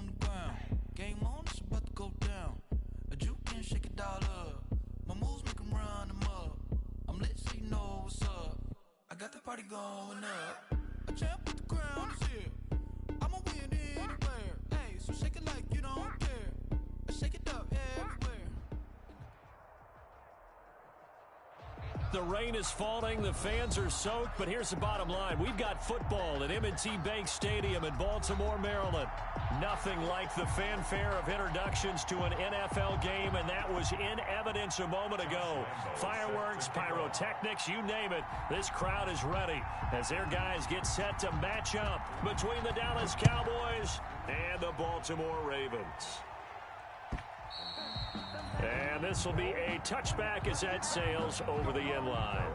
on the ground. Game on, it's about to go down. A juke can shake it all up. My moves make 'em run them up. I'm lit so you know what's up. I got the party going up. A champ with the crown is here. I'ma win anywhere. Hey, so shake it like you don't care. Shake it up everywhere. The rain is falling, the fans are soaked, but here's the bottom line. We've got football at M&T Bank Stadium in Baltimore, Maryland. Nothing like the fanfare of introductions to an NFL game, and that was in evidence a moment ago. Fireworks, pyrotechnics, you name it. This crowd is ready as their guys get set to match up between the Dallas Cowboys and the Baltimore Ravens. And this will be a touchback as that sails over the end line.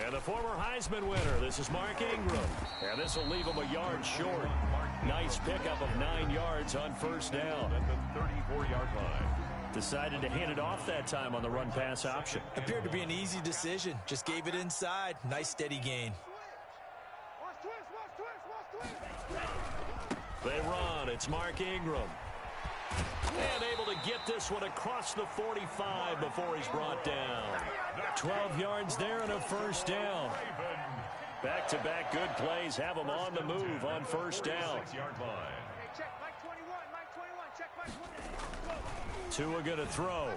And the former Heisman winner, this is Mark Ingram. And this will leave him a yard short. Nice pickup of 9 yards on first down. At the 34-yard line. Decided to hand it off that time on the run-pass option. Appeared to be an easy decision. Just gave it inside. Nice steady gain. They run. It's Mark Ingram. And able to get this one across the 45 before he's brought down. 12 yards there and a first down. Back-to-back good plays have him on the move on first down. Tua going to throw.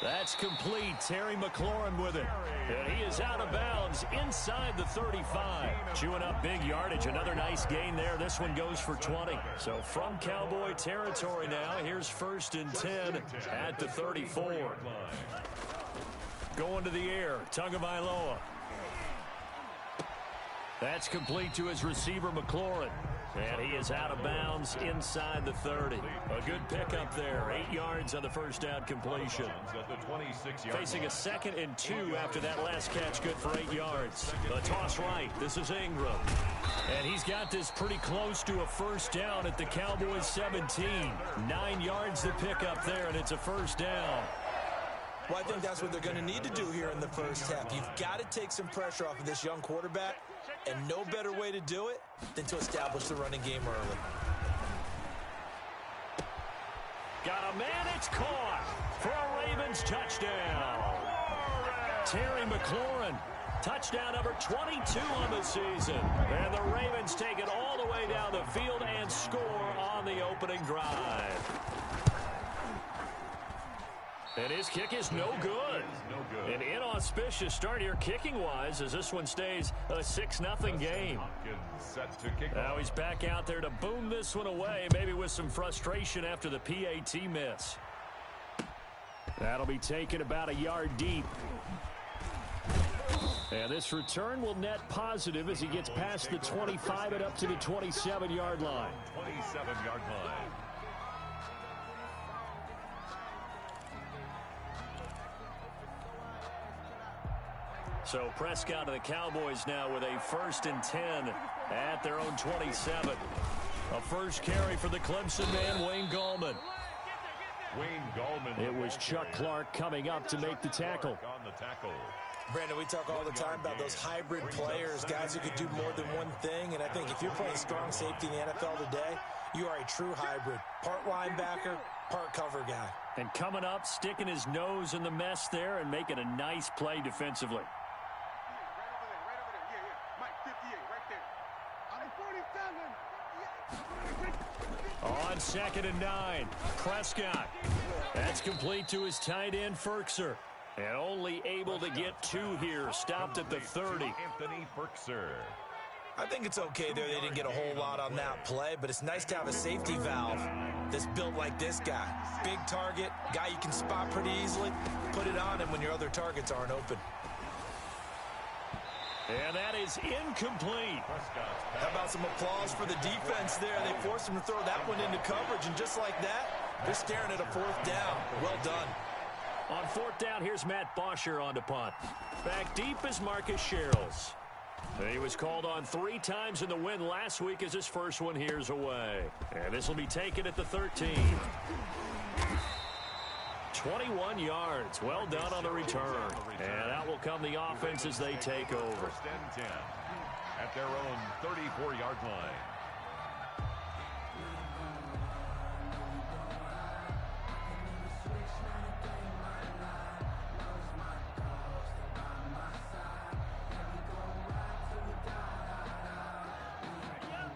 That's complete. Terry McLaurin with it. And he is out of bounds inside the 35. Chewing up big yardage. Another nice gain there. This one goes for 20. So from Cowboy territory now, here's 1st and 10 at the 34. Going to the air. Tagovailoa. That's complete to his receiver, McLaurin. And he is out of bounds inside the 30. A good pickup there. 8 yards on the first down completion. Facing a 2nd and 2 after that last catch. Good for 8 yards. The toss right. This is Ingram. And he's got this pretty close to a first down at the Cowboys 17. 9 yards to pick up there, and it's a first down. Well, I think that's what they're going to need to do here in the first half. You've got to take some pressure off of this young quarterback, and no better way to do it than to establish the running game early. Got a man, it's caught for a Ravens touchdown. Terry McLaurin, touchdown number 22 on the season. And the Ravens take it all the way down the field and score on the opening drive. And his kick is no good. An inauspicious start here kicking-wise as this one stays a 6-0 game. Now he's back out there to boom this one away, maybe with some frustration after the PAT miss. That'll be taken about a yard deep. And this return will net positive as he gets past the 25 and up to the 27-yard line. 27-yard line. So Prescott and the Cowboys now with a 1st and 10 at their own 27. A first carry for the Clemson man, Wayne Gallman. It was Chuck Clark coming up to make the tackle. Brandon, we talk all the time about those hybrid players, guys who could do more than one thing, and I think if you're playing strong safety in the NFL today, you are a true hybrid. Part linebacker, part cover guy. And coming up, sticking his nose in the mess there and making a nice play defensively. On 2nd and 9, Prescott. That's complete to his tight end, Ferkser. And only able to get 2 here. Stopped at the 30. Anthony Ferkser. I think it's okay there. They didn't get a whole lot on that play, but it's nice to have a safety valve that's built like this guy. Big target, guy you can spot pretty easily. Put it on him when your other targets aren't open. And that is incomplete. How about some applause for the defense there? They forced him to throw that one into coverage, and just like that, they're staring at a fourth down. Well done. On fourth down, here's Matt Bosher on to punt. Back deep is Marcus Sherrills. He was called on 3 times in the win last week as his first one here's away. And this will be taken at the 13. 21 yards. Well done on the return. And out will come the offense as they take over. First and 10 at their own 34-yard line.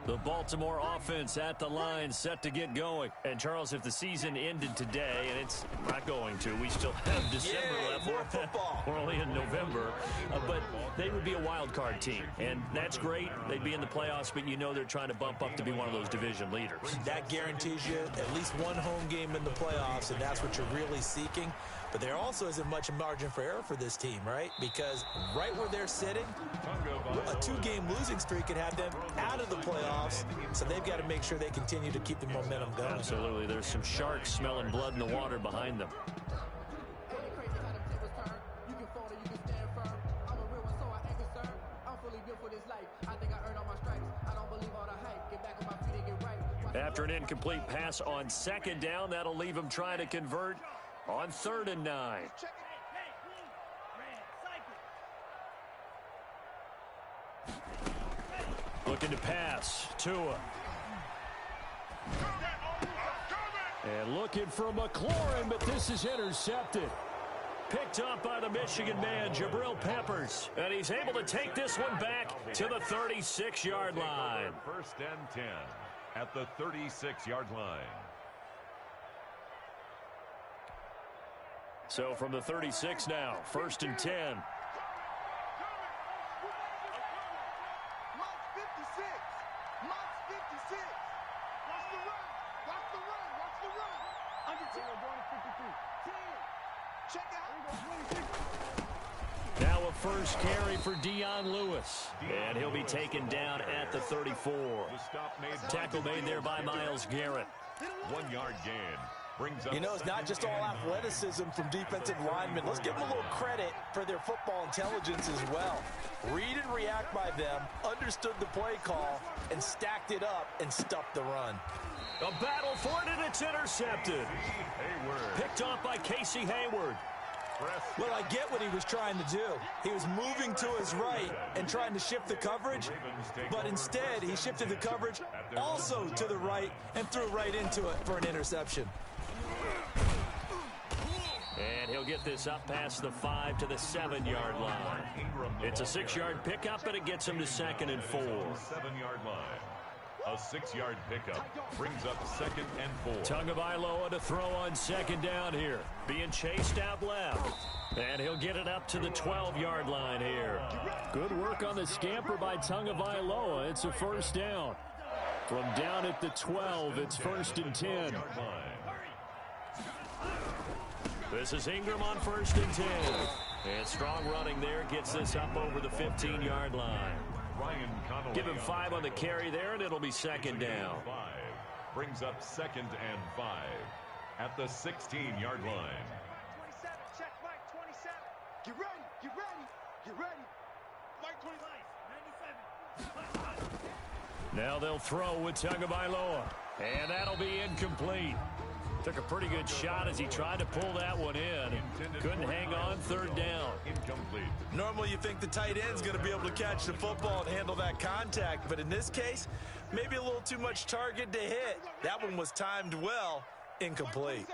The Baltimore offense at the line, set to get going. And, Charles, if the season ended today, and it's not going to, we still have December left. More football. We're only in November. But they would be a wild card team. And that's great. They'd be in the playoffs, but you know they're trying to bump up to be one of those division leaders. That guarantees you at least one home game in the playoffs, and that's what you're really seeking. But there also isn't much margin for error for this team, right? Because right where they're sitting, a 2-game losing streak could have them out of the playoffs. So they've got to make sure they continue to keep the momentum going. Absolutely. There's some sharks smelling blood in the water behind them. After an incomplete pass on second down, that'll leave him trying to convert on 3rd and 9. Looking to pass. Tua. And looking for McLaurin, but this is intercepted. Picked up by the Michigan man, Jabril Peppers. And he's able to take this one back to the 36-yard line. First and 10 at the 36-yard line. So from the 36 now, 1st and 10. Now a first carry for Dion Lewis. And he'll be taken down at the 34. Tackle made there by Myles Garrett. 1 yard gain. You know, it's not just all athleticism from defensive linemen. Let's give them a little credit for their football intelligence as well. Read and react by them, understood the play call, and stacked it up and stuffed the run. A battle for it, and it's intercepted. Picked off by Casey Hayward. Well, I get what he was trying to do. He was moving to his right and trying to shift the coverage, but instead he shifted the coverage also to the right and threw right into it for an interception. And he'll get this up past the 5 to the 7-yard line. It's a 6-yard pickup, and it gets him to 2nd and 4. 7-yard line. A 6-yard pickup brings up 2nd and 4. Tagovailoa to throw on 2nd down here. Being chased out left. And he'll get it up to the 12-yard line here. Good work on the scamper by Tagovailoa. It's a first down. From down at the 12, it's 1st and 10. This is Ingram on 1st and 10. And strong running there gets this up over the 15-yard line. Give him 5 on the carry there, and it'll be 2nd down. 5 brings up 2nd and 5 at the 16-yard line. 27, check, Mike, 27. Get ready, get ready, get ready. Mike, 27. Now they'll throw with Tagovailoa. And that'll be incomplete. Took a pretty good shot as he tried to pull that one in. Couldn't hang on, 3rd down. Incomplete. Normally you think the tight end's going to be able to catch the football and handle that contact, but in this case, maybe a little too much target to hit. That one was timed well, incomplete.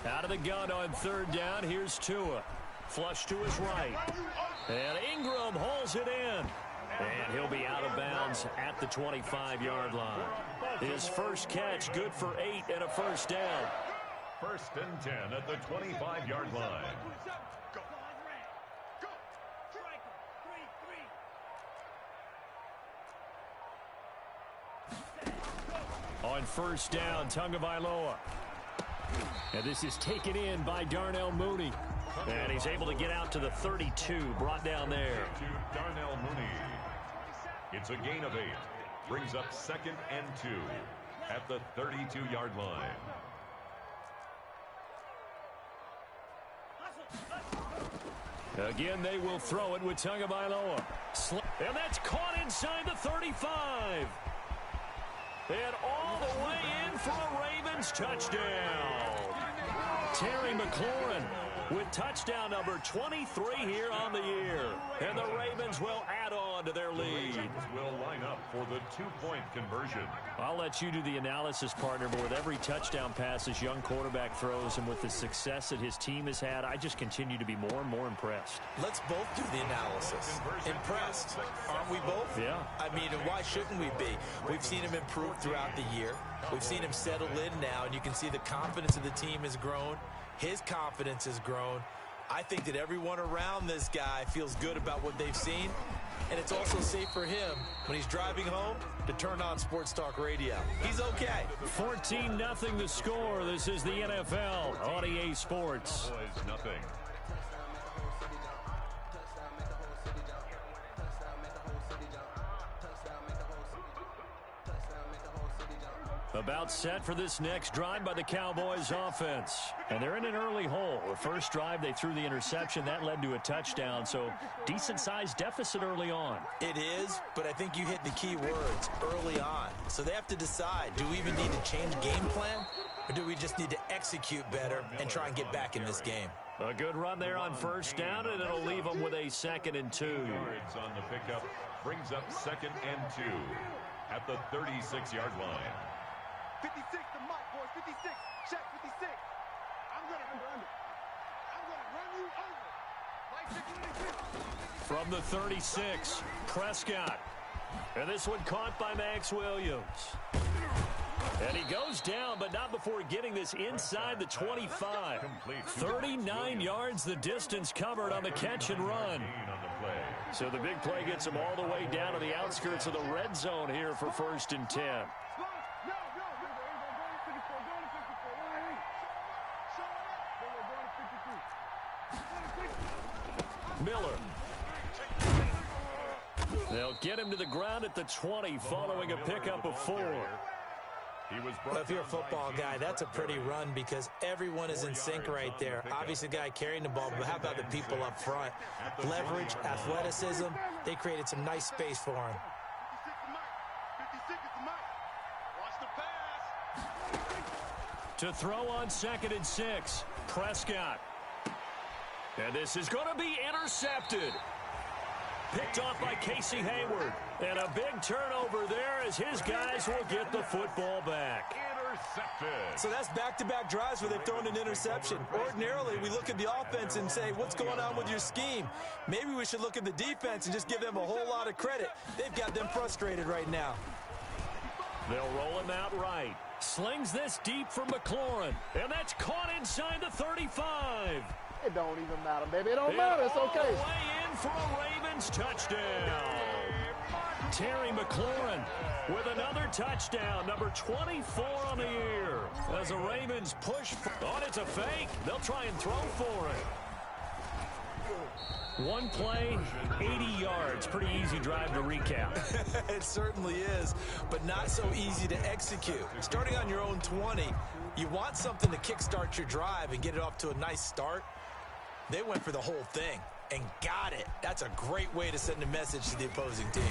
Out of the gun on 3rd down, here's Tua. Flush to his right. And Ingram hauls it in. And he'll be out of bounds at the 25-yard line. His first catch, good for 8 and a first down. 1st and 10 at the 25-yard line. On 1st down, Tagovailoa. And this is taken in by Darnell Mooney. And he's able to get out to the 32, brought down there. To Darnell Mooney. It's a gain of 8. Brings up 2nd and 2 at the 32-yard line. Again, they will throw it with Tagovailoa. And that's caught inside the 35. And all the way in for a Ravens touchdown. Terry McLaurin with touchdown number 23 here on the year. And the Ravens will add on to their lead. Will line up for the 2-point conversion. I'll let you do the analysis, partner, but with every touchdown pass this young quarterback throws and with the success that his team has had, I just continue to be more and more impressed. Let's both do the analysis. Impressed, aren't we both? Yeah. I mean, why shouldn't we be? We've seen him improve throughout the year. We've seen him settle in now, and you can see the confidence of the team has grown. His confidence has grown. I think that everyone around this guy feels good about what they've seen, and it's also safe for him when he's driving home to turn on Sports Talk Radio. He's okay. 14-0 the score. This is the NFL on EA Sports. Boys, nothing. About set for this next drive by the Cowboys offense. And they're in an early hole. The first drive, they threw the interception. That led to a touchdown, so decent-sized deficit early on. It is, but I think you hit the key words, early on. So they have to decide, do we even need to change game plan, or do we just need to execute better and try and get back in this game? A good run there on first down, and it'll leave them with a 2nd and 2. Yards on the pickup brings up 2nd and 2 at the 36-yard line. 56 to Mike, boys. 56. Check 56. I'm going to run you over. From the 36, Prescott. And this one caught by Max Williams. And he goes down, but not before getting this inside the 25. 39 yards the distance covered on the catch and run. So the big play gets him all the way down to the outskirts of the red zone here for 1st and 10. Miller. They'll get him to the ground at the 20 following a pickup of 4. Well, if you're a football guy, that's a pretty run because everyone is in sync right there. Obviously, the guy carrying the ball, but how about the people up front? Leverage, athleticism, they created some nice space for him. 56 to Mike. Watch the pass. To throw on 2nd and 6, Prescott. And this is going to be intercepted. Picked off by Casey Hayward. And a big turnover there as his guys will get the football back. Intercepted. So that's back-to-back drives where they've thrown an interception. Ordinarily, we look at the offense and say, what's going on with your scheme? Maybe we should look at the defense and just give them a whole lot of credit. They've got them frustrated right now. They'll roll him out right. Slings this deep for McLaurin. And that's caught inside the 35. It don't even matter, baby. It don't matter. It's okay. All the way in for a Ravens touchdown. Terry McLaurin with another touchdown, number 24 on the year. As the Ravens push on, it's a fake. They'll try and throw for it. One play, 80 yards. Pretty easy drive to recap. It certainly is, but not so easy to execute. Starting on your own 20, you want something to kickstart your drive and get it off to a nice start. They went for the whole thing and got it. That's a great way to send a message to the opposing team.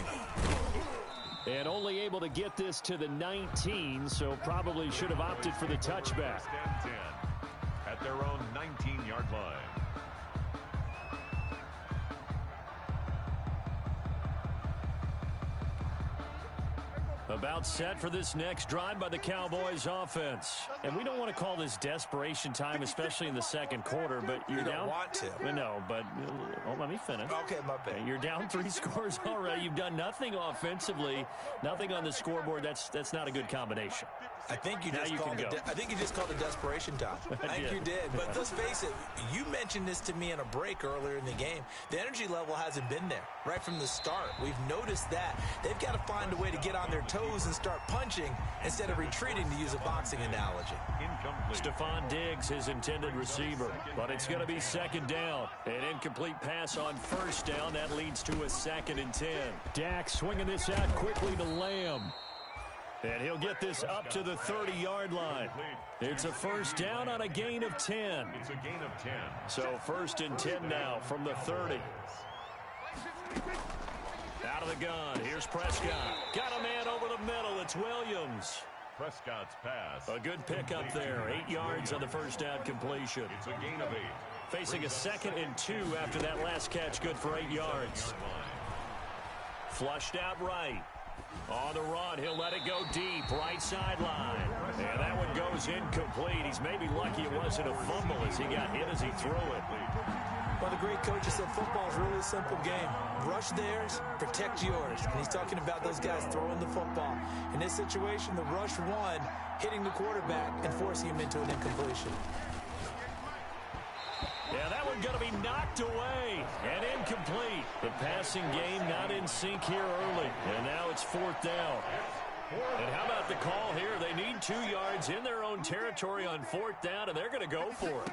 And only able to get this to the 19, so probably should have opted for the touchback. 10 at their own 19-yard line. About set for this next drive by the Cowboys offense. And we don't want to call this desperation time, especially in the second quarter, but you're You down. don't want to. No, but let me finish. Okay, my bad. You're down 3 scores already. You've done nothing offensively, nothing on the scoreboard. That's not a good combination. I think you Now just you called can it. go. I think you just called it desperation time. I think did. you did. But let's face it. You mentioned this to me in a break earlier in the game. The energy level hasn't been there right from the start. We've noticed that they've got to find a way to get on their toes toes and start punching instead of retreating, to use a boxing analogy. Stephon Diggs, his intended receiver. But it's going to be second down. An incomplete pass on first down. That leads to a 2nd and 10. Dak swinging this out quickly to Lamb. And he'll get this up to the 30-yard line. It's a first down on a gain of 10. It's a gain of 10. So 1st and 10 now from the 30. Out of the gun. Here's Prescott. Got a man over the middle. It's Williams. Prescott's pass. A good pickup there. 8 yards on the first down completion. It's a gain of 8. Facing a 2nd and 2 after that last catch. Good for 8 yards. Flushed out right. On the run, he'll let it go deep, right sideline. And that one goes incomplete. He's maybe lucky it wasn't a fumble as he got hit as he threw it. Well, the great coach has said football is really a simple game. Rush theirs, protect yours. And he's talking about those guys throwing the football. In this situation, the rush one, hitting the quarterback and forcing him into an incompletion. Yeah, that one's going to be knocked away and incomplete. The passing game not in sync here early. And now it's 4th down. And how about the call here? They need 2 yards in their own territory on 4th down, and they're going to go for it.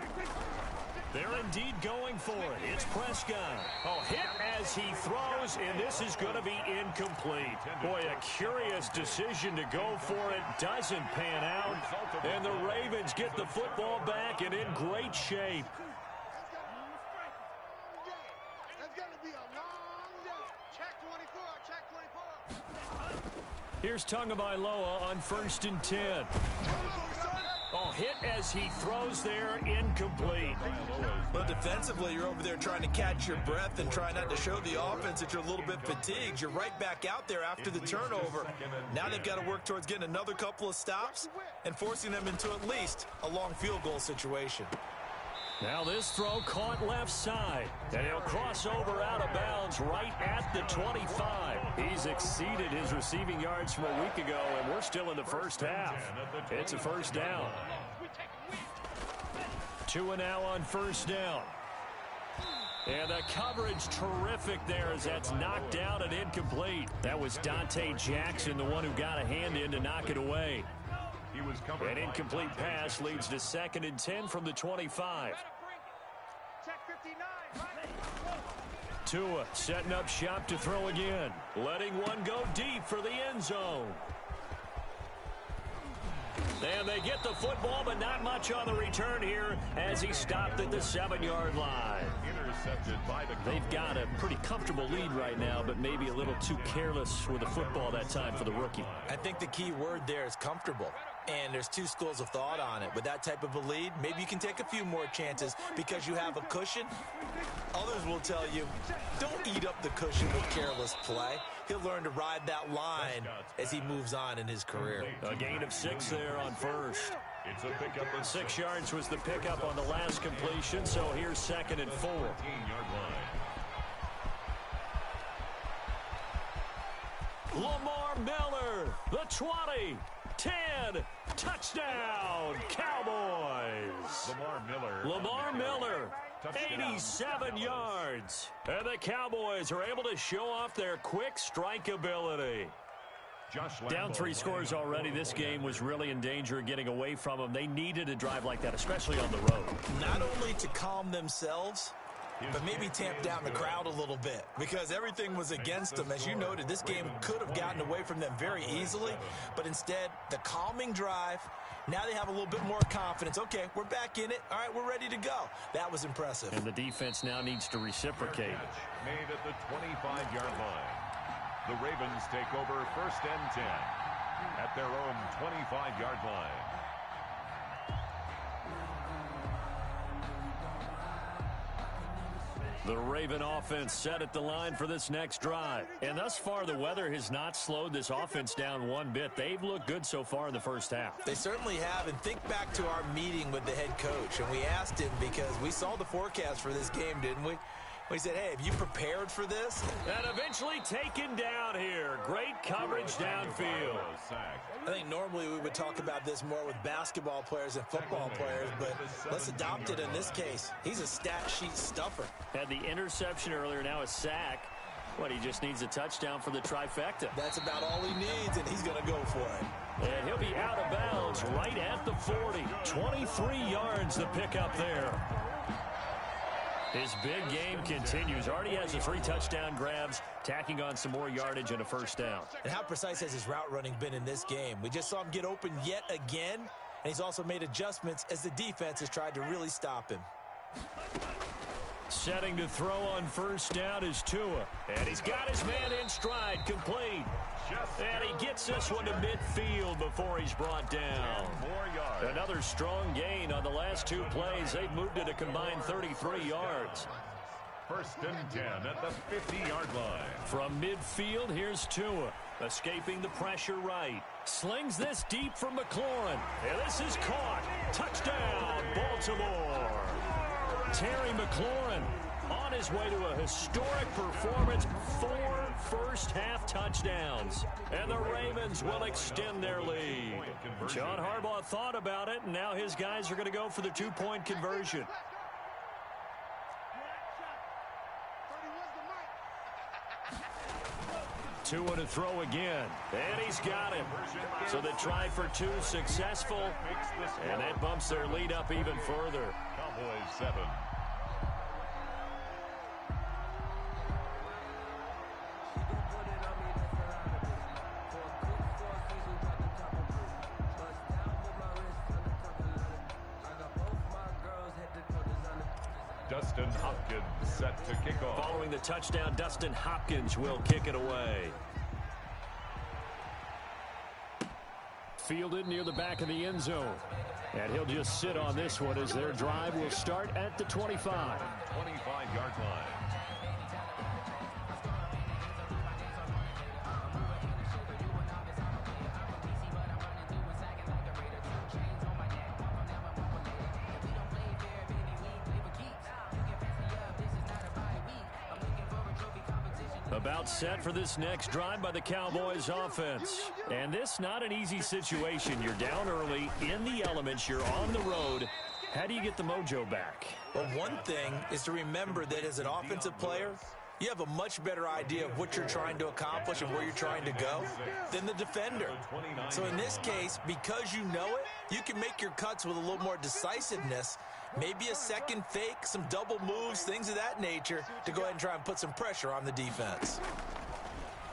They're indeed going for it. It's Prescott. Oh, hit as he throws, and this is going to be incomplete. Boy, a curious decision to go for it. Doesn't pan out. And the Ravens get the football back and in great shape. Here's Tagovailoa on 1st and 10. Oh, hit as he throws there, incomplete. Well, defensively, you're over there trying to catch your breath and try not to show the offense that you're a little bit fatigued. You're right back out there after the turnover. Now they've got to work towards getting another couple of stops and forcing them into at least a long field goal situation. Now this throw caught left side, and he'll cross over out of bounds right at the 25. He's exceeded his receiving yards from a week ago, and we're still in the first half. It's a first down. 2 now on first down. And the coverage terrific there as that's knocked down and incomplete. That was Dante Jackson, the one who got a hand in to knock it away. An incomplete pass leads to 2nd and 10 from the 25. Tua setting up shop to throw again. Letting one go deep for the end zone. And they get the football, but not much on the return here as he stopped at the 7-yard line. They've got a pretty comfortable lead right now, but maybe a little too careless with the football that time for the rookie. I think the key word there is comfortable. And there's 2 schools of thought on it. With that type of a lead, maybe you can take a few more chances because you have a cushion. Others will tell you, don't eat up the cushion with careless play. He'll learn to ride that line as he moves on in his career. A gain of 6 there on first. It's a pickup of 6 yards was the pickup on the last completion, so here's 2nd and 4. 14-yard line. Lamar Miller, the 20, 10, touchdown, Cowboys. Lamar Miller, 87 yards. And the Cowboys are able to show off their quick strike ability. Down 3 scores already. This game was really in danger of getting away from them. They needed a drive like that, especially on the road. Not only to calm themselves, but maybe tamp down the crowd a little bit because everything was against them. As you noted, this game could have gotten away from them very easily, but instead, the calming drive, now they have a little bit more confidence. Okay, we're back in it. All right, we're ready to go. That was impressive. And the defense now needs to reciprocate. Made at the 25-yard line. The Ravens take over 1st and 10 at their own 25-yard line. The Raven offense set at the line for this next drive. And thus far, the weather has not slowed this offense down one bit. They've looked good so far in the first half. They certainly have. And think back to our meeting with the head coach. And we asked him because we saw the forecast for this game, didn't we? We said, hey, have you prepared for this? And eventually taken down here. Great coverage downfield. I think normally we would talk about this more with basketball players and football players, but let's adopt it in this case. He's a stat sheet stuffer. Had the interception earlier, now a sack. But he just needs a touchdown for the trifecta. That's about all he needs, and he's going to go for it. And he'll be out of bounds right at the 40. 23 yards to pick up there. His big game continues. Already has the 3 touchdown grabs, tacking on some more yardage and a first down. And how precise has his route running been in this game? We just saw him get open yet again, and he's also made adjustments as the defense has tried to really stop him. Setting to throw on first down is Tua. And he's got his man in stride, complete. And he gets this one to midfield before he's brought down. Another strong gain on the last 2 plays. They've moved it a combined 33 yards. First and 10 at the 50-yard line. From midfield, here's Tua. Escaping the pressure right. Slings this deep from McLaurin. And this is caught. Touchdown, Baltimore. Terry McLaurin on his way to a historic performance. 4 first-half touchdowns. And the Ravens will extend their lead. John Harbaugh thought about it, and now his guys are going to go for the 2-point conversion. Tua to throw again, and he's got him. So they try for 2 successful, and that bumps their lead up even further. Cowboys 7. Dustin Hopkins set to kick off. Following the touchdown, Dustin Hopkins will kick it away. Fielded near the back of the end zone. And he'll just sit on this one as their drive will start at the 25. 25-yard line. About set for this next drive by the Cowboys offense. And this not an easy situation. You're down early, in the elements, you're on the road. How do you get the mojo back? Well, one thing is to remember that as an offensive player, you have a much better idea of what you're trying to accomplish and where you're trying to go than the defender. So in this case, because you know it, you can make your cuts with a little more decisiveness. Maybe a second fake, some double moves, things of that nature to go ahead and try and put some pressure on the defense.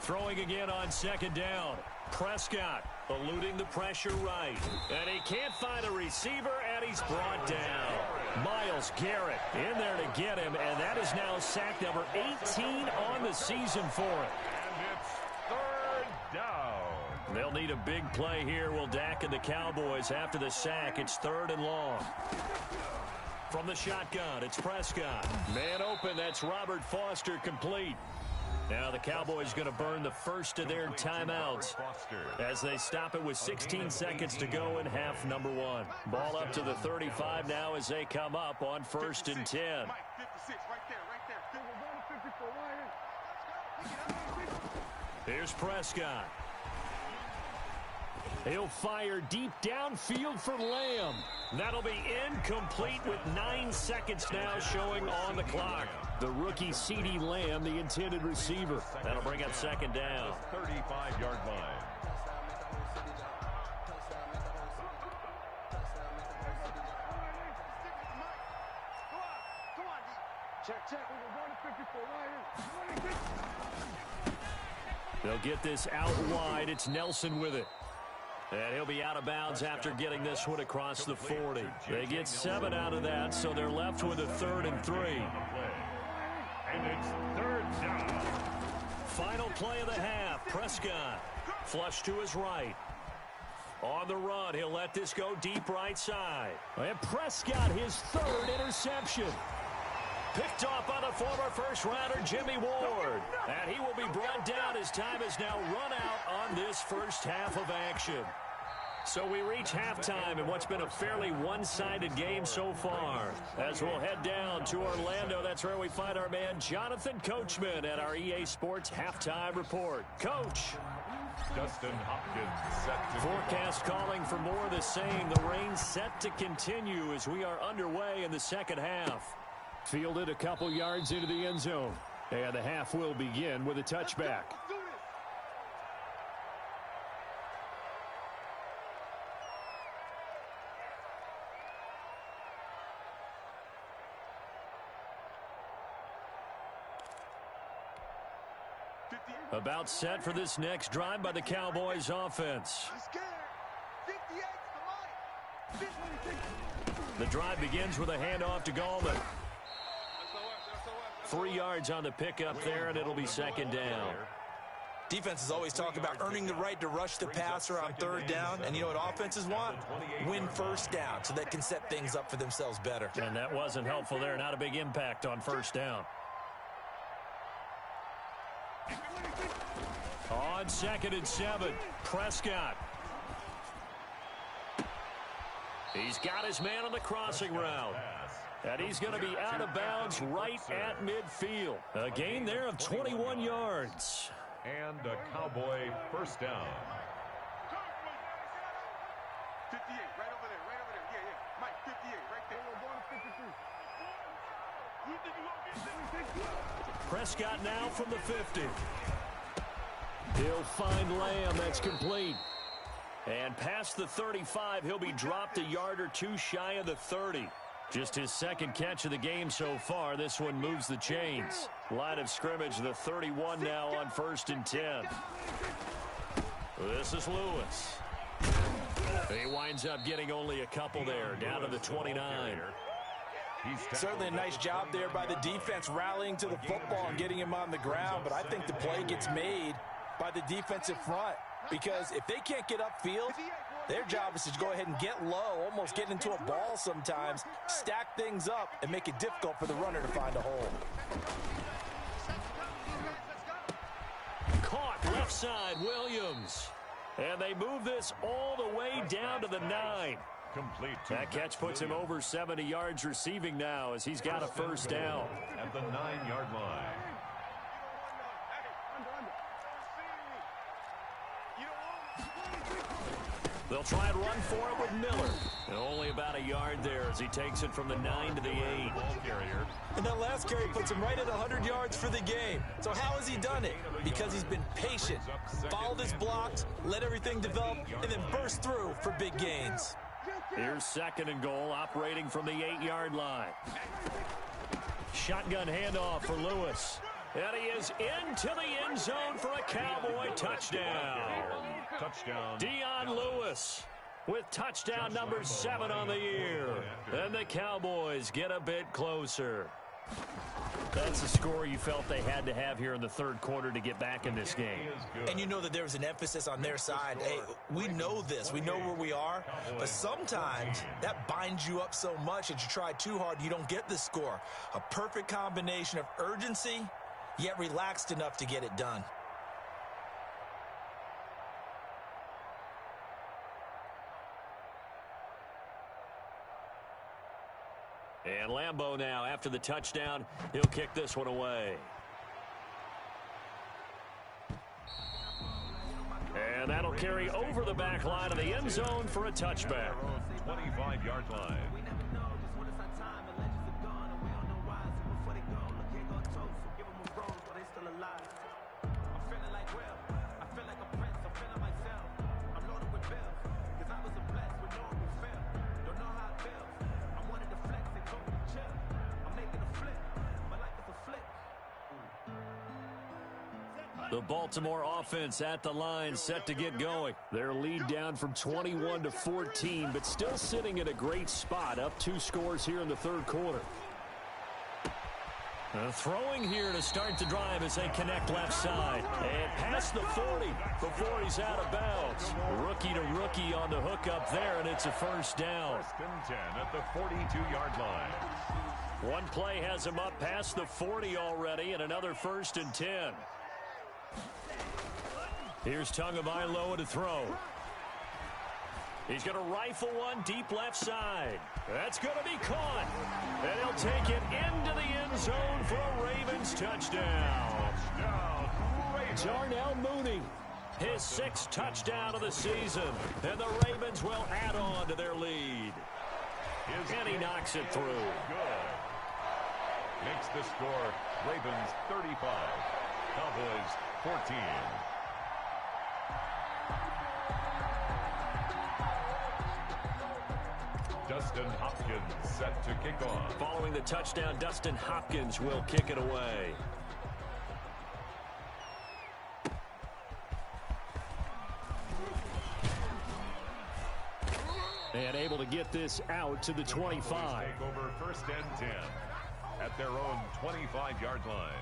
Throwing again on second down. Prescott eluding the pressure right. And he can't find a receiver, and he's brought down. Myles Garrett in there to get him, and that is now sack number 18 on the season for him. And it's third down. They'll need a big play here, will Dak and the Cowboys. After the sack, it's 3rd and long. From the shotgun, it's Prescott. Man open, that's Robert Foster, complete. Now the Cowboys going to burn the first of their timeouts as they stop it with 16 seconds to go in half number 1. Ball up to the 35 now as they come up on 1st and 10. Here's Prescott. He'll fire deep downfield for Lamb. That'll be incomplete with 9 seconds now showing on the clock. The rookie CeeDee Lamb, the intended receiver. That'll bring up 2nd down. 35-yard line. They'll get this out wide. It's Nelson with it. And he'll be out of bounds after getting this one across the 40. They get 7 out of that, so they're left with a 3rd and 3. And it's 3rd down. Final play of the half. Prescott flush to his right. On the run, he'll let this go deep right side. And Prescott, his 3rd interception. Picked off by the former first-rounder Jimmy Ward. And he will be brought down as time is now run out on this first half of action. So we reach halftime in what's been a fairly one-sided game so far. As we'll head down to Orlando, that's where we find our man Jonathan Coachman at our EA Sports Halftime Report. Coach. Dustin Hopkins set to Forecast calling for more of the same. The rain set to continue as we are underway in the second half. Fielded a couple yards into the end zone. And the half will begin with a touchback. About set for this next drive by the Cowboys offense. The drive begins with a handoff to Gallman. 3 yards on the pickup there, and it'll be second down. Defenses always talk about earning the right to rush the passer on third down, and you know what offenses want? Win first down so they can set things up for themselves better. And that wasn't helpful there. Not a big impact on first down. On 2nd and 7, Prescott. He's got his man on the crossing route. And he's going to be out of bounds right at midfield. A gain there of 21 yards. And a Cowboy first down. 58, right over there, right over there. Yeah, yeah. Mike, 58, right there. Prescott now from the 50. He'll find Lamb. That's complete. And past the 35, he'll be dropped a yard or two shy of the 30. Just his second catch of the game so far. This one moves the chains. Line of scrimmage, the 31 now on 1st and 10. This is Lewis. He winds up getting only a couple there, down to the 29. Certainly a nice job there by the defense rallying to the football and getting him on the ground, but I think the play gets made by the defensive front because if they can't get upfield, their job is to go ahead and get low, almost get into a ball sometimes, stack things up, and make it difficult for the runner to find a hole. Caught left side, Williams. And they move this all the way down to the 9. Complete. That catch puts him over 70 yards receiving now as he's got a first down. At the 9-yard line. They'll try and run for it with Miller. And only about a yard there as he takes it from the 9 to the 8. Ball carrier. And that last carry puts him right at 100 yards for the game. So how has he done it? Because he's been patient, followed his blocks, let everything develop, and then burst through for big gains. Here's 2nd and goal, operating from the 8-yard line. Shotgun handoff for Lewis. And he is into the end zone for a Cowboy touchdown. Touchdown. Dion Lewis with touchdown number 7 on the year. And the Cowboys get a bit closer. That's the score you felt they had to have here in the third quarter to get back in this game. And you know that there was an emphasis on their side. Hey, we know this. We know where we are. But sometimes that binds you up so much that you try too hard, you don't get the score. A perfect combination of urgency, yet relaxed enough to get it done. And Lambeau now, after the touchdown, he'll kick this one away. And that'll carry over the back line of the end zone for a touchback. 25-yard line. The Baltimore offense at the line, set to get going. Their lead down from 21 to 14, but still sitting at a great spot, up 2 scores here in the third quarter. Throwing here to start the drive as they connect left side. And past the 40 before he's out of bounds. Rookie to rookie on the hook up there, and it's a first down. 1st and 10 at the 42-yard line. One play has him up past the 40 already, and another 1st and 10. Here's Tagovailoa to throw. He's going to rifle one deep left side. That's going to be caught. And he'll take it into the end zone for a Ravens touchdown. Darnell Mooney, his 6th touchdown of the season. And the Ravens will add on to their lead. And he knocks it through. Good. Makes the score Ravens 35, Cowboys 14. Dustin Hopkins set to kick off. Following the touchdown, Dustin Hopkins will kick it away. And able to get this out to the 25. Take over first and 10 at their own 25-yard line.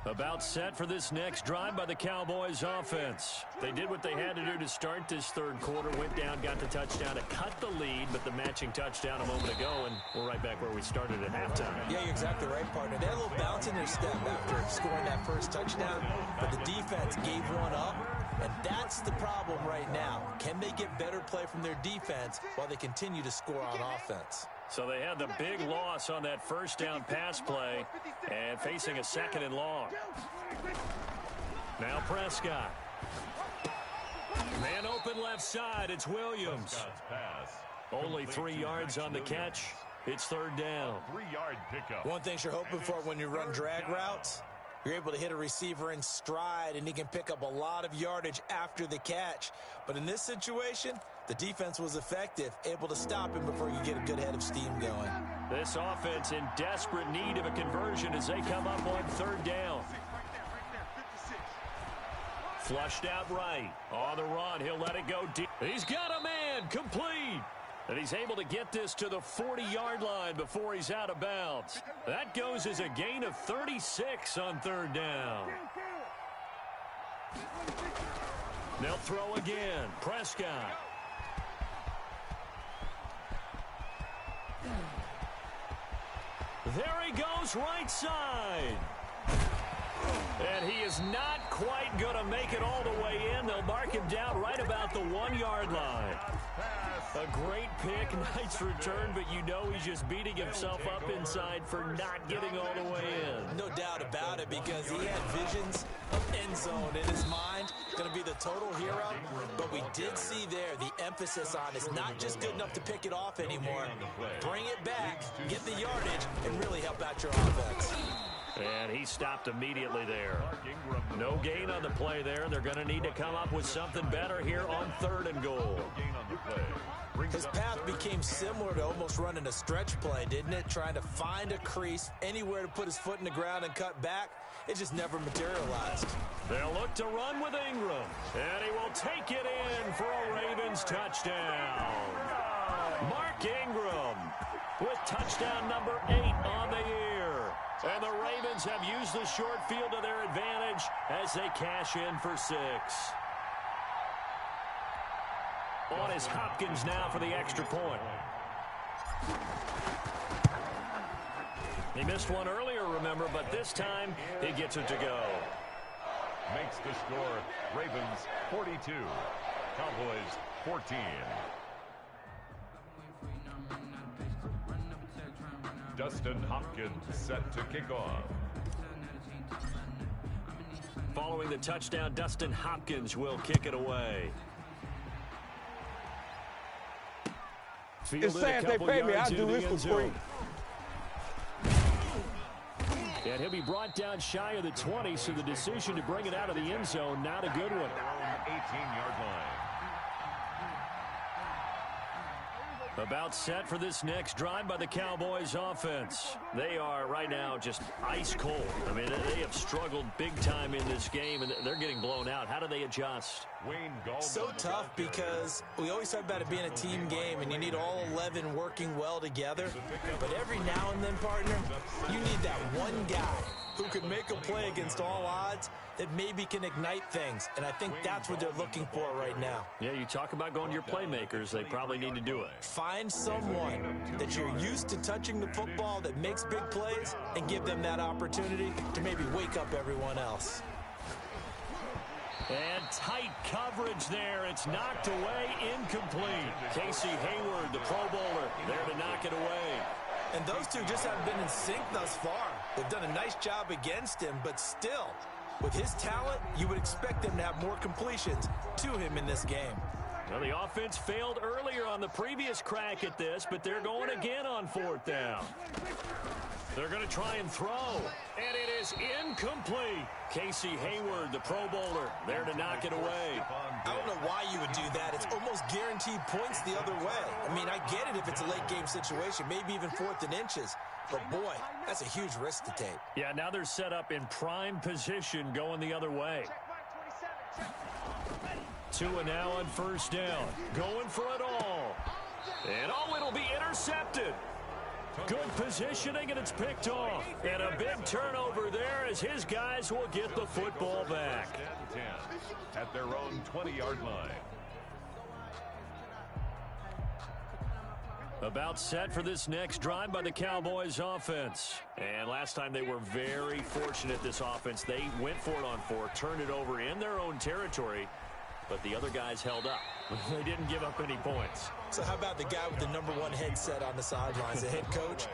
About set for this next drive by the Cowboys offense. They did what they had to do to start this third quarter, went down, got the touchdown to cut the lead, but the matching touchdown a moment ago, and we're right back where we started at halftime. Yeah, you're exactly right, partner. They had a little bounce in their step after scoring that first touchdown, but the defense gave one up, and that's the problem right now. Can they get better play from their defense while they continue to score on offense? So they had the big loss on that first down pass play and facing a second and long. Now Prescott. Man open left side. It's Williams. Only 3 yards on the catch. It's third down. 3-yard pickup. One thing you're hoping for when you run drag routes, you're able to hit a receiver in stride, and he can pick up a lot of yardage after the catch. But in this situation, the defense was effective, able to stop him before you get a good head of steam going. This offense in desperate need of a conversion as they come up on third down. Flushed out right. On the run, he'll let it go deep. He's got a man, complete. And he's able to get this to the 40-yard line before he's out of bounds. That goes as a gain of 36 on third down. They'll throw again. Prescott. There he goes, right side. And he is not quite going to make it all the way in. They'll mark him down right about the 1-yard line. A great pick, nice return, but you know he's just beating himself up inside for not getting all the way in. No doubt about it, because he had visions of end zone in his mind. Going to be the total hero, but we did see there the emphasis on is not just good enough to pick it off anymore. Bring it back, get the yardage, and really help out your offense. And he stopped immediately there. No gain on the play there. They're going to need to come up with something better here on third and goal. His path became similar to almost running a stretch play, didn't it? Trying to find a crease, anywhere to put his foot in the ground and cut back. It just never materialized. They'll look to run with Ingram. And he will take it in for a Ravens touchdown. Mark Ingram with touchdown number 8 on the year. And the Ravens have used the short field to their advantage as they cash in for 6. On is Hopkins now for the extra point. He missed one earlier, remember, but this time he gets it to go. Makes the score Ravens 42, Cowboys 14. Dustin Hopkins set to kick off. Following the touchdown, Dustin Hopkins will kick it away. It's sad they pay me. I do this for free. And he'll be brought down shy of the 20, so the decision to bring it out of the end zone, not a good one. 18-yard line. About set for this next drive by the Cowboys offense. They are right now just ice cold. I mean, they have struggled big time in this game, and they're getting blown out. How do they adjust? So tough, because we always talk about it being a team game, and you need all 11 working well together. But every now and then, partner, you need that one guy who can make a play against all odds that maybe can ignite things. And I think that's what they're looking for right now. Yeah, you talk about going to your playmakers. They probably need to do it. Find someone that you're used to touching the football that makes big plays and give them that opportunity to maybe wake up everyone else. And tight coverage there. It's knocked away, incomplete. Casey Hayward, the Pro Bowler, there to knock it away. And those two just haven't been in sync thus far. They've done a nice job against him, but still, with his talent, you would expect them to have more completions to him in this game. Well, the offense failed earlier on the previous crack at this, but they're going again on 4th down. They're going to try and throw, and it is incomplete. Casey Hayward, the Pro Bowler, there to knock it away. I don't know why you would do that. It's almost guaranteed points the other way. I mean, I get it if it's a late-game situation, maybe even 4th and inches. But, boy, that's a huge risk to take. Yeah, now they're set up in prime position going the other way. Tua now on 1st down, going for it all. And, oh, it'll be intercepted. Good positioning, and it's picked off. And a big turnover there as his guys will get the football back. At their own 20-yard line. About set for this next drive by the Cowboys offense. And last time they were very fortunate, this offense. They went for it on 4, turned it over in their own territory, but the other guys held up. They didn't give up any points. So how about the guy with the #1 headset on the sidelines, the head coach?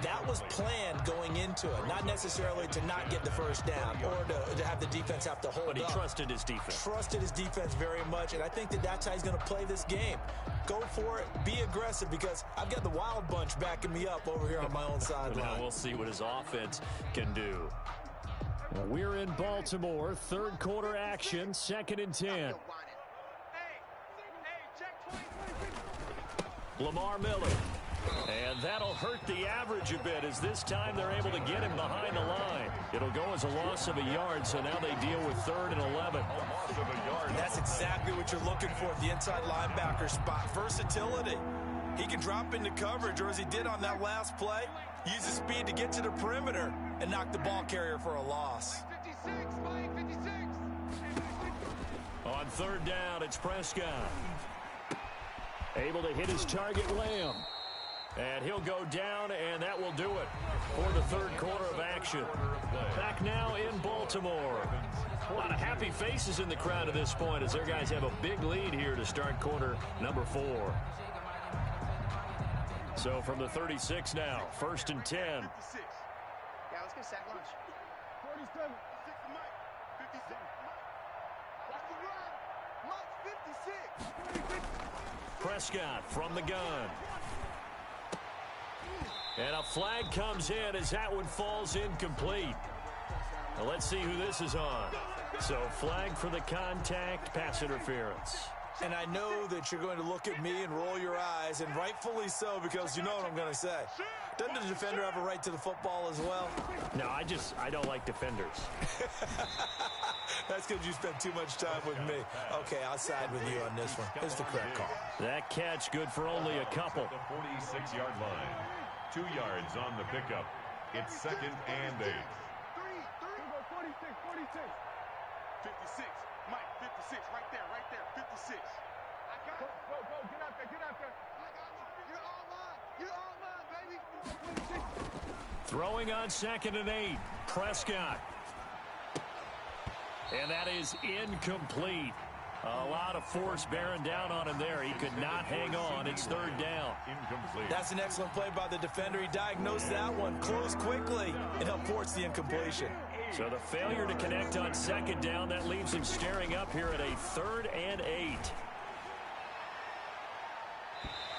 That was planned going into it, not necessarily to not get the 1st down or to have the defense have to hold up. But he trusted his defense. Trusted his defense very much, and I think that's how he's going to play this game. Go for it, be aggressive, because I've got the Wild Bunch backing me up over here on my own sideline. Now we'll see what his offense can do. Well, we're in Baltimore, 3rd quarter action, 2nd and 10. Lamar Miller. And that'll hurt the average a bit as this time they're able to get him behind the line. It'll go as a loss of a yard, so now they deal with 3rd and 11. And that's exactly what you're looking for at the inside linebacker spot. Versatility. He can drop into coverage, or as he did on that last play, use his speed to get to the perimeter and knock the ball carrier for a loss. On 3rd down, it's Prescott. Able to hit his target, Lamb. And he'll go down, and that will do it for the 3rd quarter of action. Back now in Baltimore. A lot of happy faces in the crowd at this point as their guys have a big lead here to start quarter number 4. So from the 36 now, 1st and 10. Yeah, let's get sack lunch. 47. 56. Watch the run. Mike, 56. Prescott from the gun. And a flag comes in as that one falls incomplete. Now let's see who this is on. So flag for the contact, pass interference. And I know that you're going to look at me and roll your eyes, and rightfully so, because you know what I'm going to say. Doesn't the defender have a right to the football as well? No, I don't like defenders. That's because you spent too much time with me. Okay, I'll side with you on this one. It's the correct call. That catch good for only a couple. The 46-yard line. 2 yards on the pickup. It's 2nd and 8. 46. 56. Mike, 56. Right there. 56. I got it. Go. Get out there. I got you. You're all mine, baby. Throwing on 2nd and 8. Prescott. And that is incomplete. A lot of force bearing down on him there. He could not hang on. It's 3rd down. Incomplete. That's an excellent play by the defender. He diagnosed that one, closed quickly, and helped force the incompletion. So the failure to connect on 2nd down, that leaves him staring up here at a 3rd and 8.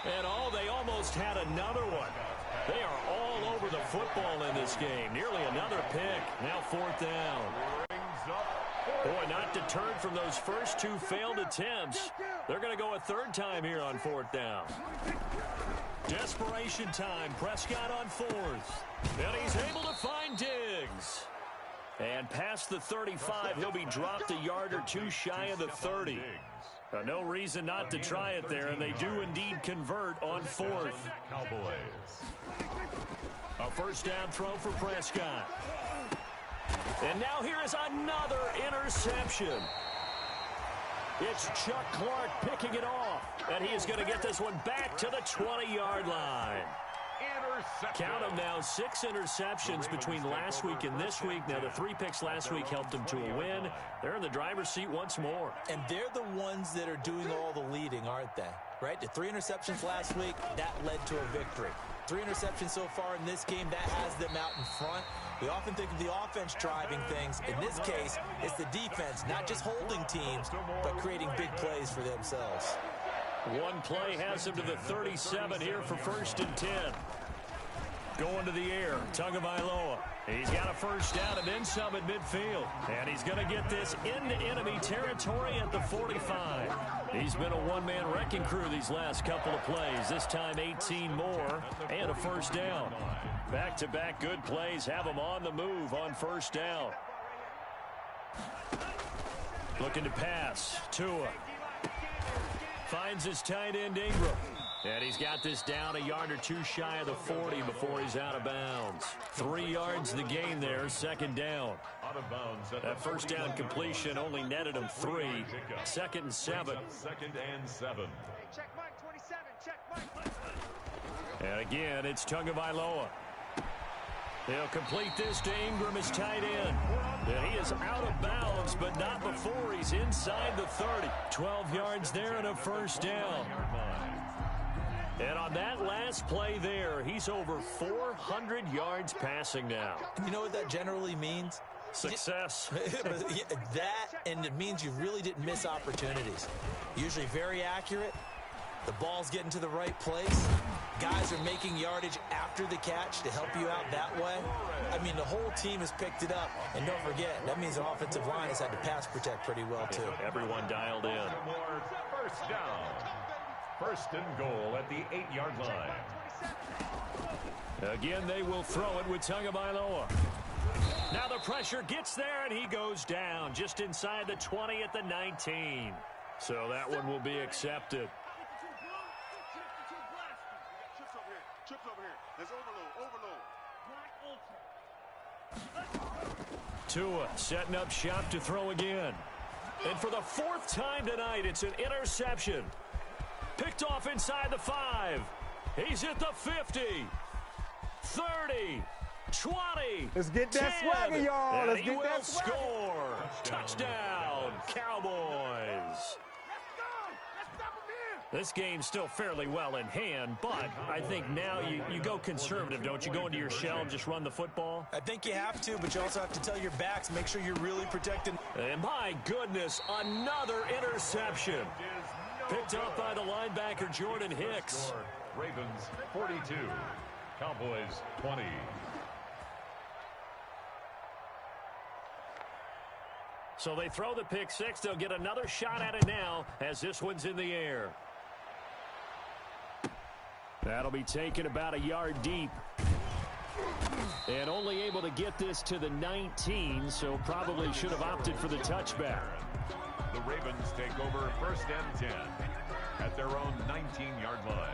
And they almost had another one. They are all over the football in this game. Nearly another pick. Now 4th down. Boy, not deterred from those first 2 failed attempts. They're going to go a 3rd time here on 4th down. Desperation time. Prescott on 4th. And he's able to find Diggs. And past the 35, he'll be dropped a yard or 2 shy of the 30. No reason not to try it there, and they do indeed convert on 4th. Cowboys. A 1st down throw for Prescott. And now here is another interception. It's Chuck Clark picking it off, and he is going to get this one back to the 20-yard line. Count them now, 6 interceptions between last week and this week. Now, the 3 picks last week helped them to a win. They're in the driver's seat once more. And they're the ones that are doing all the leading, aren't they? Right? The 3 interceptions last week, that led to a victory. 3 interceptions so far in this game, that has them out in front. We often think of the offense driving things. In this case, it's the defense, not just holding teams, but creating big plays for themselves. One play has him to the 37 here for 1st and 10. Going to the air, Tagovailoa. He's got a first down and then some at midfield. And he's going to get this into enemy territory at the 45. He's been a one-man wrecking crew these last couple of plays. This time 18 more and a first down. Back-to-back good plays have him on the move on first down. Looking to pass. Tua finds his tight end Ingram. And he's got this down a yard or two shy of the 40 before he's out of bounds. 3 yards the gain there, 2nd down. That first down completion only netted him 3. 2nd and 7. Check Mike, 27. Check Mike. And again, it's Tagovailoa. He'll complete this to Ingram, his tight end. And he is out of bounds, but not before he's inside the 30. 12 yards there and a first down. And on that last play there, he's over 400 yards passing now. You know what that generally means? Success. That, and it means you really didn't miss opportunities. Usually very accurate. The ball's getting to the right place. Guys are making yardage after the catch to help you out that way. I mean, the whole team has picked it up. And don't forget, that means the offensive line has had to pass protect pretty well, too. Everyone dialed in. First down. 1st and goal at the 8-yard line. Again, they will throw it with Tagovailoa. Now the pressure gets there, and he goes down just inside the 20 at the 19. So that one will be accepted. Chips over here. There's overload. Tua setting up shop to throw again. And for the 4th time tonight, it's an interception. Picked off inside the 5. He's at the 50. 30. 20. Let's get that 10, swagger, y'all. Let's he get will that swagger. score. Touchdown, Cowboys. This game's still fairly well in hand, but I think now you go conservative, don't you? Go into your shell and just run the football? I think you have to, but you also have to tell your backs, make sure you're really protecting. And my goodness, another interception. Picked up by the linebacker, Jordan Hicks. Ravens 42. Cowboys 20. So they throw the pick six. They'll get another shot at it now as this one's in the air. That'll be taken about a yard deep. And only able to get this to the 19, so probably should have opted for the touchback. The Ravens take over 1st and 10 at their own 19-yard line.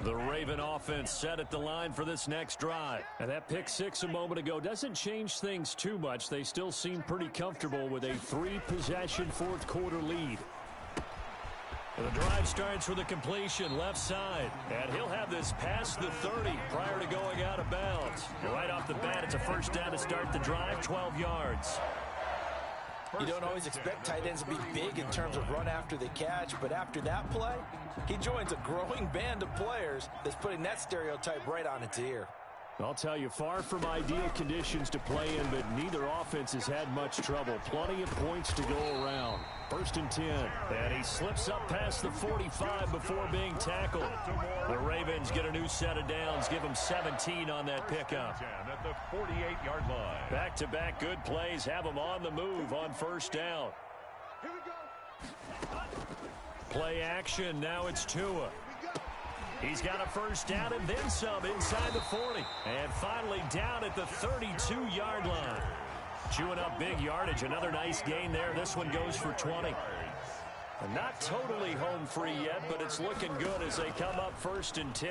The Raven offense set at the line for this next drive. And that pick six a moment ago doesn't change things too much. They still seem pretty comfortable with a 3-possession 4th quarter lead. And the drive starts with a completion left side. And he'll have this past the 30 prior to going out of bounds. Right off the bat, it's a first down to start the drive, 12 yards. You don't always expect tight ends to be big in terms of run after the catch, but after that play, he joins a growing band of players that's putting that stereotype right on its ear. I'll tell you, far from ideal conditions to play in, but neither offense has had much trouble. Plenty of points to go around. 1st and 10. And he slips up past the 45 before being tackled. The Ravens get a new set of downs. Give them 17 on that pickup. At the 48-yard line. Back-to-back good plays have them on the move on first down. Here we go. Play action. Now it's Tua. He's got a first down and then some inside the 40. And finally down at the 32-yard line. Chewing up big yardage. Another nice gain there. This one goes for 20. And not totally home free yet, but it's looking good as they come up 1st and 10.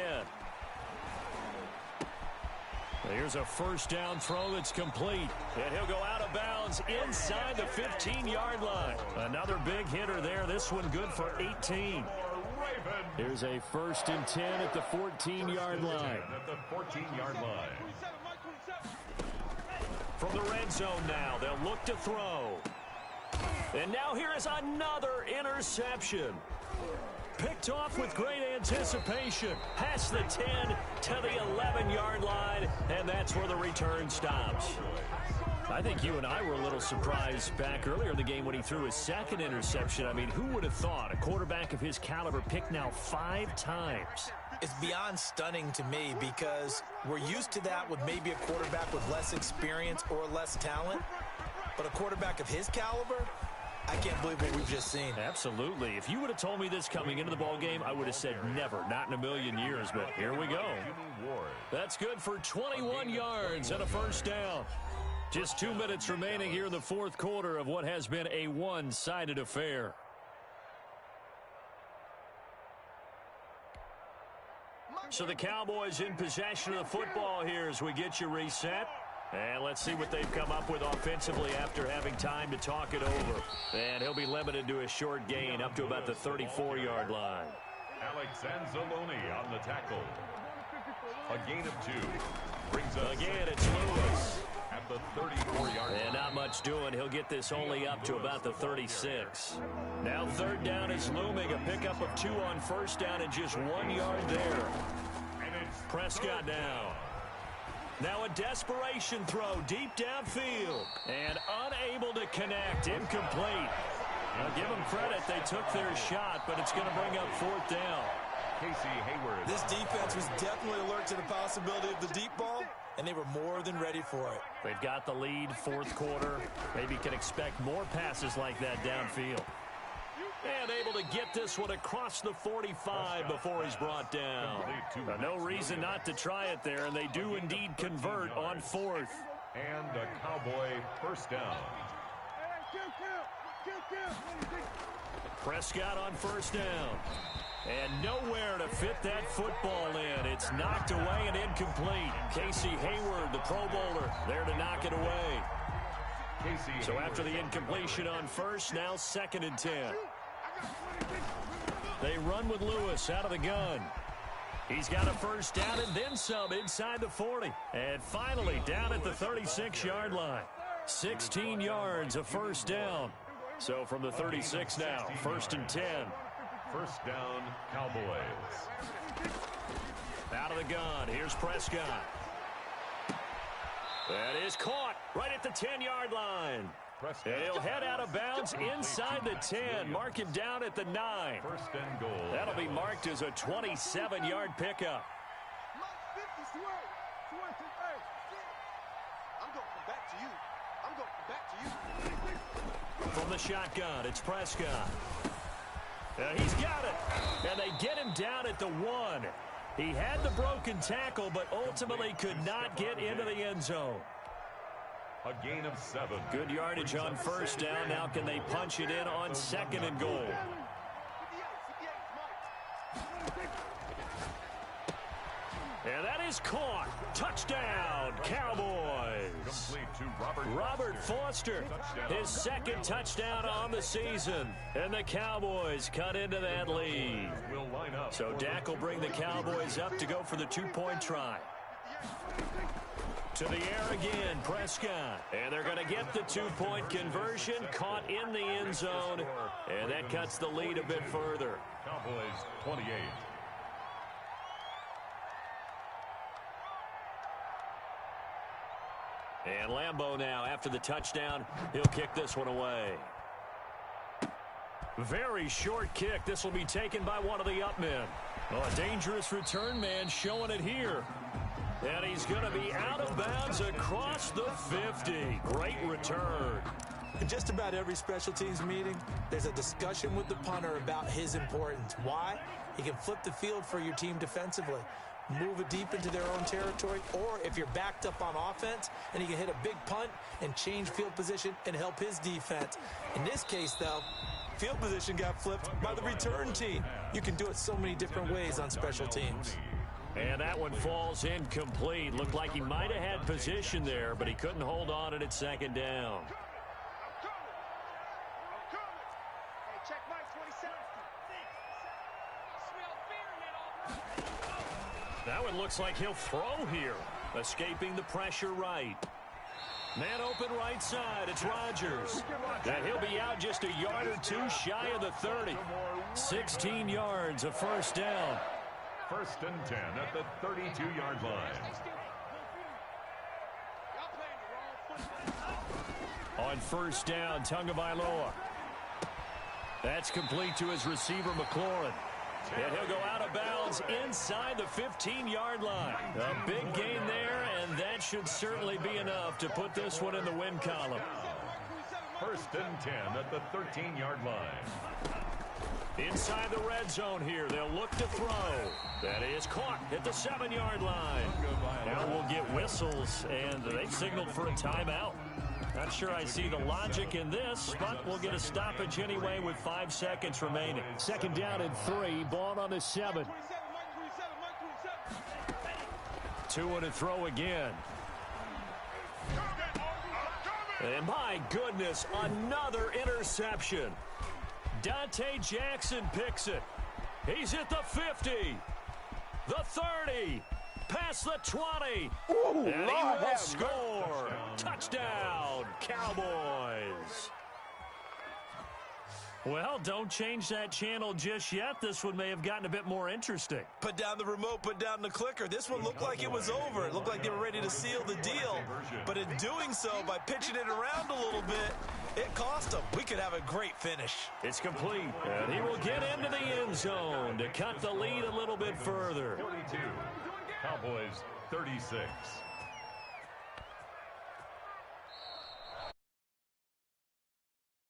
Here's a first down throw that's complete. And he'll go out of bounds inside the 15-yard line. Another big hitter there. This one good for 18. Here's a 1st and 10 at the 14-yard line. At the 14-yard line. From the red zone now, they'll look to throw. And now here is another interception. Picked off with great anticipation. Past the 10 to the 11-yard line, and that's where the return stops. I think you and I were a little surprised back earlier in the game when he threw his second interception. I mean, who would have thought a quarterback of his caliber picked now 5 times? It's beyond stunning to me because we're used to that with maybe a quarterback with less experience or less talent. But a quarterback of his caliber, I can't believe what we've just seen. Absolutely. If you would have told me this coming into the ball game, I would have said never, not in a million years. But here we go. That's good for 21 yards and a first down. Just 2 minutes remaining here in the fourth quarter of what has been a one-sided affair. So the Cowboys in possession of the football here as we get you reset. And let's see what they've come up with offensively after having time to talk it over. And he'll be limited to a short gain up to about the 34-yard line. Alex Anzalone on the tackle. A gain of 2. Brings us again, it's Lewis. At the 34-yard line. And not much doing. He'll get this only up to about the 36. Now third down is looming. A pickup of 2 on first down and just 1 yard there. Prescott now. Now a desperation throw deep downfield. And unable to connect. Incomplete. Now give them credit. They took their shot, but it's going to bring up fourth down. Casey Hayward. This defense was definitely alert to the possibility of the deep ball, and they were more than ready for it. They've got the lead, fourth quarter. Maybe can expect more passes like that downfield. And able to get this one across the 45 before he's brought down. No reason not to try it there, and they do indeed convert on fourth. And a Cowboy first down. Prescott on first down. And nowhere to fit that football in. It's knocked away and incomplete. Casey Hayward, the Pro Bowler, there to knock it away. So after the incompletion on first, now 2nd and 10. They run with Lewis out of the gun. He's got a first down and then some inside the 40. And finally down at the 36-yard line. 16 yards, a first down. So from the 36 now, 1st and 10. First down, Cowboys. Out of the gun, here's Prescott. That is caught right at the 10-yard line. And he'll head out of bounds inside the 10. Mark him down at the 9. First and goal. That'll be marked as a 27-yard pickup. From the shotgun, it's Prescott. He's got it. And they get him down at the 1. He had the broken tackle, but ultimately could not get into the end zone. A gain of 7. Good yardage on first down. Now can they punch it in on 2nd and goal? And that is caught. Touchdown, Cowboys. Robert Foster, his 2nd touchdown on the season. And the Cowboys cut into that lead. So Dak will bring the Cowboys up to go for the 2-point try. To the air again, Prescott. And they're going to get the 2-point conversion, caught in the end zone. And that cuts the lead a bit further. Cowboys 28. And Lambeau now, after the touchdown, he'll kick this one away. Very short kick. This will be taken by one of the up men. Oh, a dangerous return man showing it here. And he's going to be out of bounds across the 50. Great return. In just about every special teams meeting, there's a discussion with the punter about his importance. Why? He can flip the field for your team defensively, move it deep into their own territory, or if you're backed up on offense, and he can hit a big punt and change field position and help his defense. In this case, though, field position got flipped by the return team. You can do it so many different ways on special teams. And that one falls incomplete. Looked like he might have had position there, but he couldn't hold on at 2nd down. That one looks like he'll throw here. Escaping the pressure right. Man open right side. It's Rodgers. And he'll be out just a yard or two shy of the 30. 16 yards, a first down. 1st and 10 at the 32-yard line. On 1st down, Tagovailoa. That's complete to his receiver, McLaurin. And he'll go out of bounds inside the 15-yard line. A big gain there, and that should certainly be enough to put this one in the win column. 1st and 10 at the 13-yard line. Inside the red zone here, they'll look to throw. That is caught at the 7-yard line. Now we'll get whistles, and they've signaled for a timeout. Not sure I see the logic in this, but we'll get a stoppage anyway with 5 seconds remaining. 2nd down and 3, ball on the 7. 2 to throw again. And my goodness, another interception. Dante Jackson picks it. He's at the 50, the 30, past the 20, and he will score. Touchdown, Cowboys. Well, don't change that channel just yet. This one may have gotten a bit more interesting. Put down the remote, put down the clicker. This one looked like it was over. It looked like they were ready to seal the deal. But in doing so, by pitching it around a little bit, it cost them. We could have a great finish. It's complete, and he will get into the end zone to cut the lead a little bit further. 42, Cowboys 36.